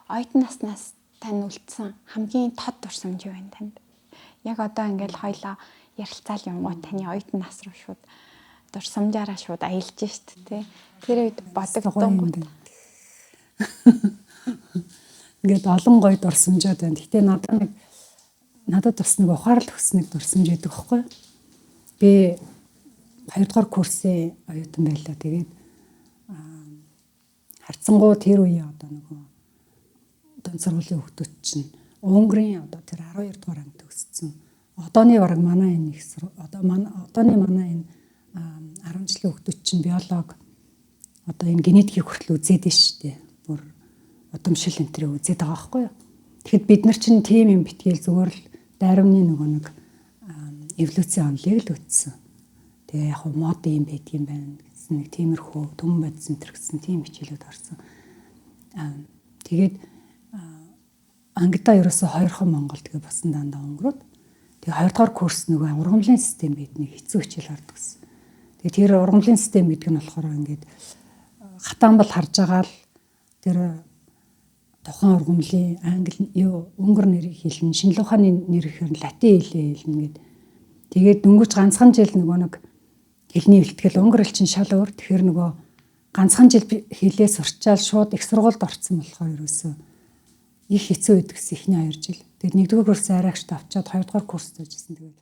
оюутан наснаас тань үлдсэн хамгийн тод дурсамж юу вэ танд? Яг одоо ингээл хоёлаа ярилцаал юм уу таны оюутан нас руу шууд дурсамжаараа шууд аялж штт тий. Тэр үед бодогдсон. Ингээд олон гоё дурсамжууд байна. Гэтэ надад бас нэг ухаарлах хүснэг дурсамж байдаг байхгүй. Би 2 дугаар курсын оюутан байлаа. Тэгээд харцсангуу тэр үеийн одоо нөгөө дунд сургуулийн хүүхдүүд чинь Унгарын одоо тэр 12 дугаар анги төгссөн. Одооны бараг манай энэ их одооны манай энэ 10 жилийн хүүхдүүд чинь биолог одоо энэ генетикийг хүртэл үзээд нь штэ. Бүр удамшил энтрийг үзээд байгаа байхгүй юу. Тэгэхэд бид нар чинь тийм юм битгээл зүгээр л дайрамны нөгөө нэг эволюцийн онолыг л үтсэн. Тэгээ яг мод юм байдаг юм байна гэсэн нэг тиймэрхүү төмөн бодис энэ гэсэн тийм хичээлүүд орсон. Тэгээд ангидаа ерөөсө 2хан Монгол тэгээ басан дандаа өнгөрөөд тэгээ 2 дугаар курс нөгөө ургамлын систем бидний хэцүү хичээл ордог гэсэн. Тэгээ тэр ургамлын систем гэдэг нь болохоор ингээд хатаан бол харж байгаа л тэр тухайн ургамлын англи өнгөр нэрийг хэлнэ, шинжлэх ухааны нэр ихээр латин хэлээ хэлнэ гэд. Тэгээд дөнгөж ганцхан жил нөгөө нэг хэлний бэлтгэл өнгөр хэл чинь шал өөр. Тэгэхээр нөгөө ганцхан жил хэлээ сурчаал шууд их сургуульд орсон болохоор ерөөсөө их хэцүү байдаг гэсэн ихний 2 жил. Тэгээд 1-р курс арайгч тавчаад 2 дугаар курст ажилласан. Тэгээд